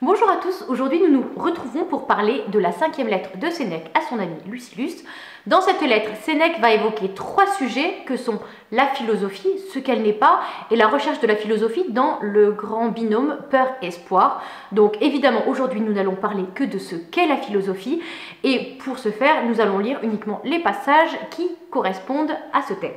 Bonjour à tous, aujourd'hui nous nous retrouvons pour parler de la 5e lettre de Sénèque à son ami Lucilius. Dans cette lettre, Sénèque va évoquer 3 sujets que sont la philosophie, ce qu'elle n'est pas, et la recherche de la philosophie dans le grand binôme peur-espoir. Donc évidemment aujourd'hui nous n'allons parler que de ce qu'est la philosophie, et pour ce faire nous allons lire uniquement les passages qui correspondent à ce thème.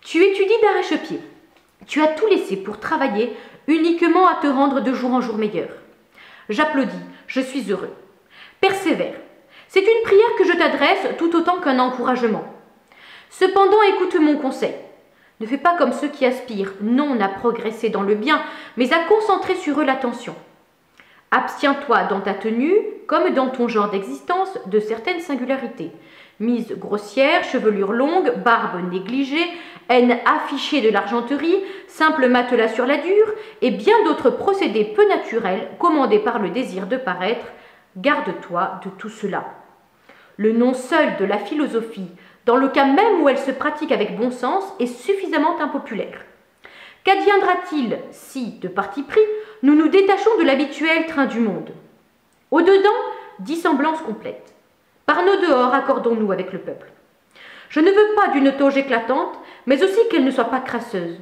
Tu étudies d'arrache-pied, tu as tout laissé pour travailler uniquement à te rendre de jour en jour meilleur. J'applaudis, je suis heureux. Persévère. C'est une prière que je t'adresse tout autant qu'un encouragement. Cependant, écoute mon conseil. Ne fais pas comme ceux qui aspirent, non à progresser dans le bien, mais à concentrer sur eux l'attention. Abstiens-toi dans ta tenue, comme dans ton genre d'existence, de certaines singularités. Mise grossière, chevelure longue, barbe négligée, haine affichée de l'argenterie, simple matelas sur la dure, et bien d'autres procédés peu naturels commandés par le désir de paraître, garde-toi de tout cela. Le nom seul de la philosophie, dans le cas même où elle se pratique avec bon sens, est suffisamment impopulaire. Qu'adviendra-t-il si, de parti pris, nous nous détachons de l'habituel train du monde? Au-dedans, dissemblance complète. Par nos dehors, accordons-nous avec le peuple. Je ne veux pas d'une toge éclatante, mais aussi qu'elle ne soit pas crasseuse.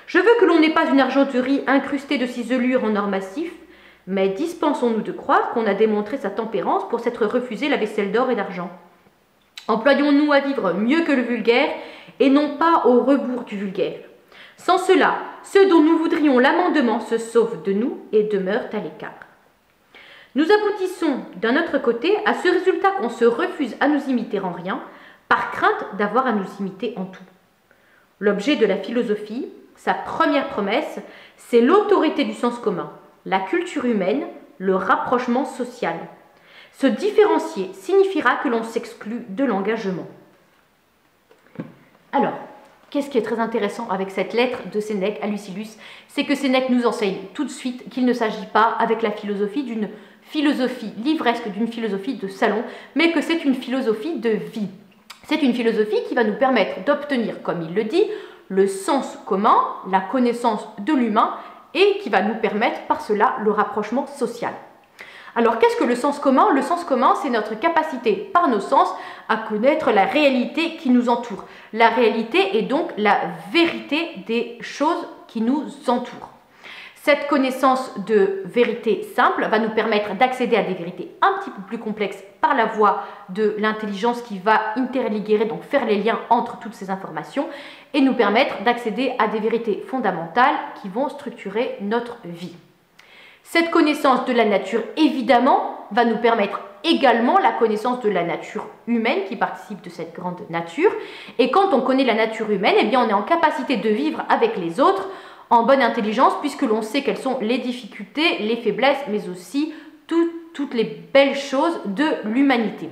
Je veux que l'on n'ait pas une argenterie incrustée de ciselures en or massif, mais dispensons-nous de croire qu'on a démontré sa tempérance pour s'être refusé la vaisselle d'or et d'argent. Employons-nous à vivre mieux que le vulgaire, et non pas au rebours du vulgaire. Sans cela, ceux dont nous voudrions l'amendement se sauvent de nous et demeurent à l'écart. Nous aboutissons, d'un autre côté, à ce résultat qu'on se refuse à nous imiter en rien, par crainte d'avoir à nous imiter en tout. L'objet de la philosophie, sa première promesse, c'est l'autorité du sens commun, la culture humaine, le rapprochement social. Se différencier signifiera que l'on s'exclut de l'engagement. Alors, qu'est-ce qui est très intéressant avec cette lettre de Sénèque à Lucilius? C'est que Sénèque nous enseigne tout de suite qu'il ne s'agit pas avec la philosophie d'une philosophie livresque, d'une philosophie de salon, mais que c'est une philosophie de vie. C'est une philosophie qui va nous permettre d'obtenir, comme il le dit, le sens commun, la connaissance de l'humain, et qui va nous permettre par cela le rapprochement social. Alors qu'est-ce que le sens commun? Le sens commun, c'est notre capacité par nos sens à connaître la réalité qui nous entoure. La réalité est donc la vérité des choses qui nous entourent. Cette connaissance de vérité simple va nous permettre d'accéder à des vérités un petit peu plus complexes par la voie de l'intelligence qui va interliguer, donc faire les liens entre toutes ces informations, et nous permettre d'accéder à des vérités fondamentales qui vont structurer notre vie. Cette connaissance de la nature, évidemment, va nous permettre également la connaissance de la nature humaine qui participe de cette grande nature. Et quand on connaît la nature humaine, eh bien, on est en capacité de vivre avec les autres en bonne intelligence, puisque l'on sait quelles sont les difficultés, les faiblesses, mais aussi toutes les belles choses de l'humanité.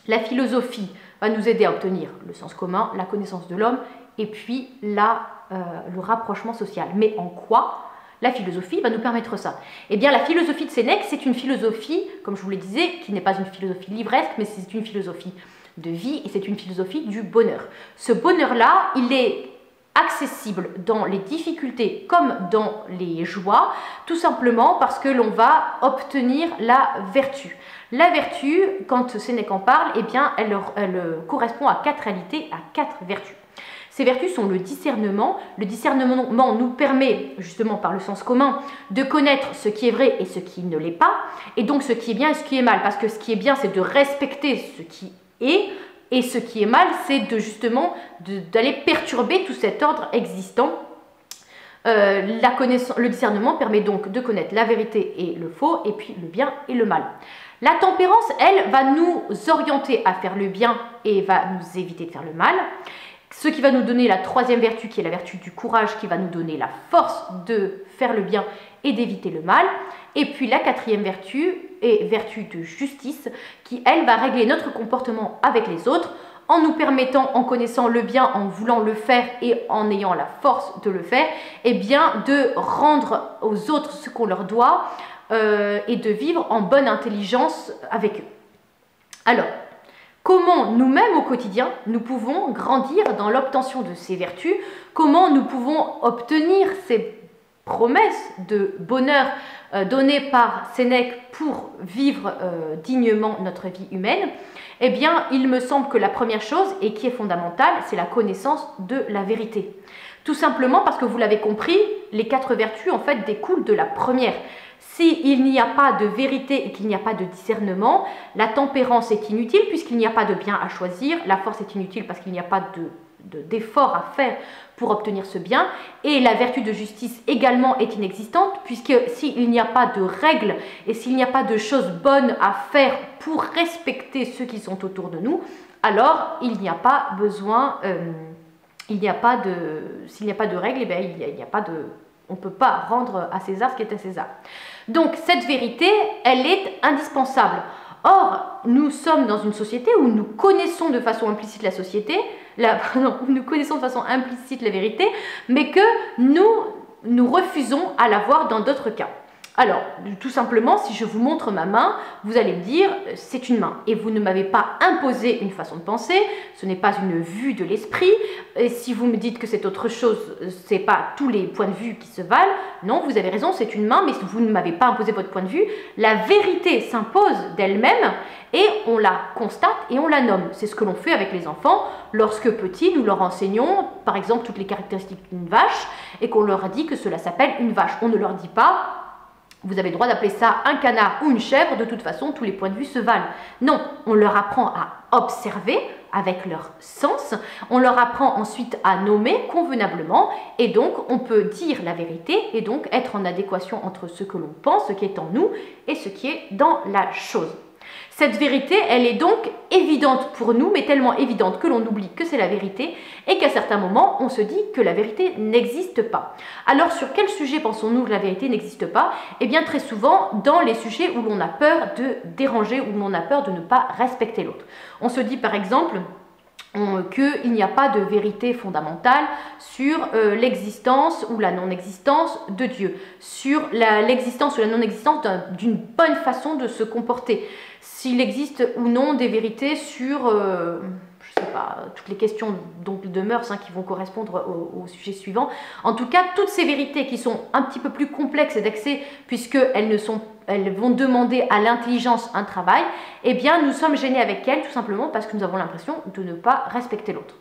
La philosophie va nous aider à obtenir le sens commun, la connaissance de l'homme, et puis le rapprochement social. Mais en quoi la philosophie va nous permettre ça? Eh bien, la philosophie de Sénèque, c'est une philosophie, comme je vous le disais, qui n'est pas une philosophie livresque, mais c'est une philosophie de vie, et c'est une philosophie du bonheur. Ce bonheur-là, il est accessible dans les difficultés comme dans les joies, tout simplement parce que l'on va obtenir la vertu. La vertu, quand Sénèque en parle, eh bien, elle correspond à 4 réalités, à 4 vertus. Ces vertus sont le discernement. Le discernement nous permet, justement par le sens commun, de connaître ce qui est vrai et ce qui ne l'est pas, et donc ce qui est bien et ce qui est mal, parce que ce qui est bien, c'est de respecter ce qui est, et ce qui est mal, c'est justement d'aller perturber tout cet ordre existant. Le discernement permet donc de connaître la vérité et le faux, et puis le bien et le mal. La tempérance, elle, va nous orienter à faire le bien et va nous éviter de faire le mal. Ce qui va nous donner la 3e vertu, qui est la vertu du courage, qui va nous donner la force de faire le bien et d'éviter le mal. Et puis la 4e vertu est vertu de justice, qui, elle, va régler notre comportement avec les autres, en nous permettant, en connaissant le bien, en voulant le faire et en ayant la force de le faire, eh bien, de rendre aux autres ce qu'on leur doit et de vivre en bonne intelligence avec eux. Alors, comment nous-mêmes au quotidien, nous pouvons grandir dans l'obtention de ces vertus, comment nous pouvons obtenir ces promesse de bonheur donnée par Sénèque pour vivre dignement notre vie humaine, eh bien, il me semble que la première chose, et qui est fondamentale, c'est la connaissance de la vérité. Tout simplement parce que vous l'avez compris, les 4 vertus, en fait, découlent de la première. S'il n'y a pas de vérité et qu'il n'y a pas de discernement, la tempérance est inutile puisqu'il n'y a pas de bien à choisir, la force est inutile parce qu'il n'y a pas d'effort à faire pour obtenir ce bien, et la vertu de justice également est inexistante, puisque s'il n'y a pas de règles et s'il n'y a pas de choses bonnes à faire pour respecter ceux qui sont autour de nous, alors il n'y a pas besoin, s'il n'y a pas de règles, eh bien, on ne peut pas rendre à César ce qui est à César. Donc cette vérité, elle est indispensable. Or, nous sommes dans une société où nous connaissons de façon implicite la société, nous connaissons de façon implicite la vérité, mais que nous refusons à la voir dans d'autres cas. Alors, tout simplement, si je vous montre ma main, vous allez me dire, c'est une main. Et vous ne m'avez pas imposé une façon de penser, ce n'est pas une vue de l'esprit. Et si vous me dites que c'est autre chose, ce n'est pas tous les points de vue qui se valent. Non, vous avez raison, c'est une main, mais vous ne m'avez pas imposé votre point de vue. La vérité s'impose d'elle-même et on la constate et on la nomme. C'est ce que l'on fait avec les enfants. Lorsque petits, nous leur enseignons, par exemple, toutes les caractéristiques d'une vache et qu'on leur a dit que cela s'appelle une vache. On ne leur dit pas... Vous avez le droit d'appeler ça un canard ou une chèvre, de toute façon, tous les points de vue se valent. Non, on leur apprend à observer avec leur sens, on leur apprend ensuite à nommer convenablement, et donc on peut dire la vérité, et donc être en adéquation entre ce que l'on pense, ce qui est en nous, et ce qui est dans la chose. Cette vérité, elle est donc évidente pour nous, mais tellement évidente que l'on oublie que c'est la vérité et qu'à certains moments, on se dit que la vérité n'existe pas. Alors, sur quel sujet pensons-nous que la vérité n'existe pas? Eh bien, très souvent, dans les sujets où l'on a peur de déranger, où l'on a peur de ne pas respecter l'autre. On se dit, par exemple, qu'il n'y a pas de vérité fondamentale sur l'existence ou la non-existence de Dieu, sur l'existence ou la non-existence d'une bonne façon de se comporter, s'il existe ou non des vérités sur, je sais pas, toutes les questions donc, de mœurs qui vont correspondre au sujet suivant. En tout cas, toutes ces vérités qui sont un petit peu plus complexes d'accès puisqu'elles vont demander à l'intelligence un travail, eh bien nous sommes gênés avec elles tout simplement parce que nous avons l'impression de ne pas respecter l'autre.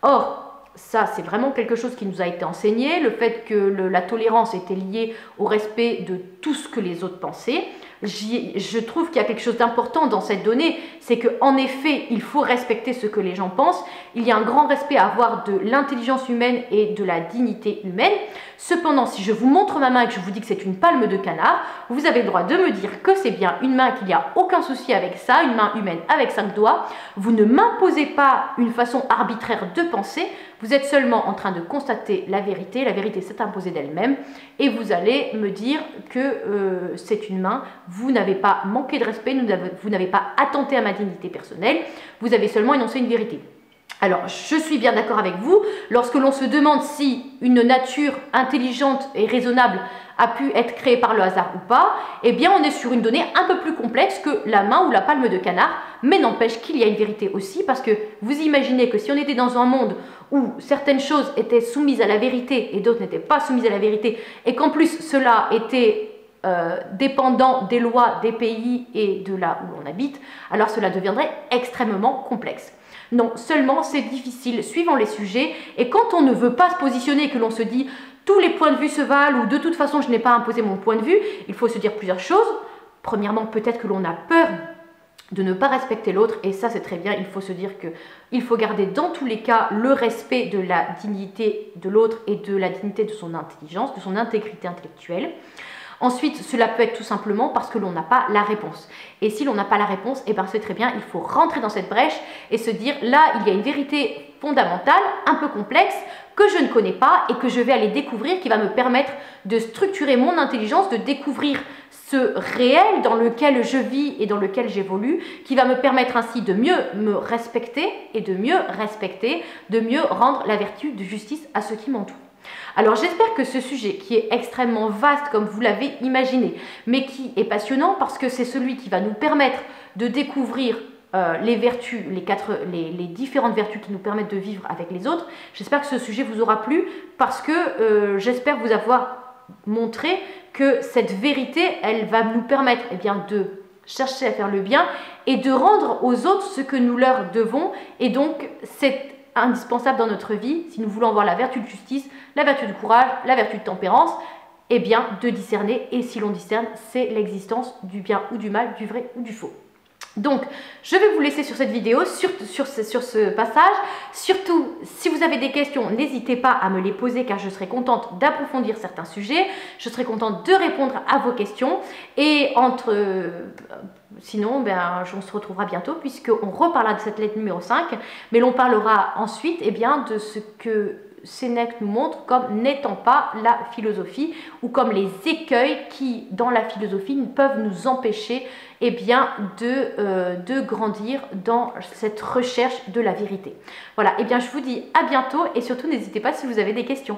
Or, ça c'est vraiment quelque chose qui nous a été enseigné, le fait que la tolérance était liée au respect de tout ce que les autres pensaient. Je trouve qu'il y a quelque chose d'important dans cette donnée, c'est qu'en effet, il faut respecter ce que les gens pensent. Il y a un grand respect à avoir de l'intelligence humaine et de la dignité humaine. Cependant, si je vous montre ma main et que je vous dis que c'est une palme de canard, vous avez le droit de me dire que c'est bien une main, qu'il n'y a aucun souci avec ça, une main humaine avec 5 doigts. Vous ne m'imposez pas une façon arbitraire de penser, vous êtes seulement en train de constater la vérité s'est imposée d'elle-même, et vous allez me dire que c'est une main, vous n'avez pas manqué de respect, vous n'avez pas attenté à ma dignité personnelle, vous avez seulement énoncé une vérité. Alors, je suis bien d'accord avec vous, lorsque l'on se demande si une nature intelligente et raisonnable a pu être créée par le hasard ou pas, eh bien on est sur une donnée un peu plus complexe que la main ou la palme de canard, mais n'empêche qu'il y a une vérité aussi, parce que vous imaginez que si on était dans un monde où certaines choses étaient soumises à la vérité et d'autres n'étaient pas soumises à la vérité, et qu'en plus cela était dépendant des lois des pays et de là où l'on habite, alors cela deviendrait extrêmement complexe. Non, seulement c'est difficile suivant les sujets, et quand on ne veut pas se positionner, que l'on se dit tous les points de vue se valent ou de toute façon je n'ai pas imposé mon point de vue, il faut se dire plusieurs choses. Premièrement, peut-être que l'on a peur de ne pas respecter l'autre, et ça c'est très bien, il faut se dire qu'il faut garder dans tous les cas le respect de la dignité de l'autre et de la dignité de son intelligence, de son intégrité intellectuelle. Ensuite, cela peut être tout simplement parce que l'on n'a pas la réponse. Et si l'on n'a pas la réponse, eh ben c'est très bien, il faut rentrer dans cette brèche et se dire, là, il y a une vérité fondamentale, un peu complexe, que je ne connais pas et que je vais aller découvrir, qui va me permettre de structurer mon intelligence, de découvrir ce réel dans lequel je vis et dans lequel j'évolue, qui va me permettre ainsi de mieux me respecter et de mieux respecter, de mieux rendre la vertu de justice à ceux qui m'entourent. Alors j'espère que ce sujet, qui est extrêmement vaste comme vous l'avez imaginé, mais qui est passionnant parce que c'est celui qui va nous permettre de découvrir les vertus, les différentes vertus qui nous permettent de vivre avec les autres, j'espère que ce sujet vous aura plu parce que j'espère vous avoir montrer que cette vérité, elle va nous permettre eh bien, de chercher à faire le bien et de rendre aux autres ce que nous leur devons. Et donc, c'est indispensable dans notre vie, si nous voulons avoir la vertu de justice, la vertu de courage, la vertu de tempérance, eh bien, de discerner. Et si l'on discerne, c'est l'existence du bien ou du mal, du vrai ou du faux. Donc, je vais vous laisser sur cette vidéo, sur ce passage. Surtout, si vous avez des questions, n'hésitez pas à me les poser car je serai contente d'approfondir certains sujets. Je serai contente de répondre à vos questions. Et sinon, on se retrouvera bientôt puisqu'on reparlera de cette lettre numéro 5. Mais l'on parlera ensuite eh bien, de ce que Sénèque nous montre comme n'étant pas la philosophie ou comme les écueils qui, dans la philosophie, peuvent nous empêcher eh bien, de grandir dans cette recherche de la vérité. Voilà, eh bien, je vous dis à bientôt et surtout n'hésitez pas si vous avez des questions.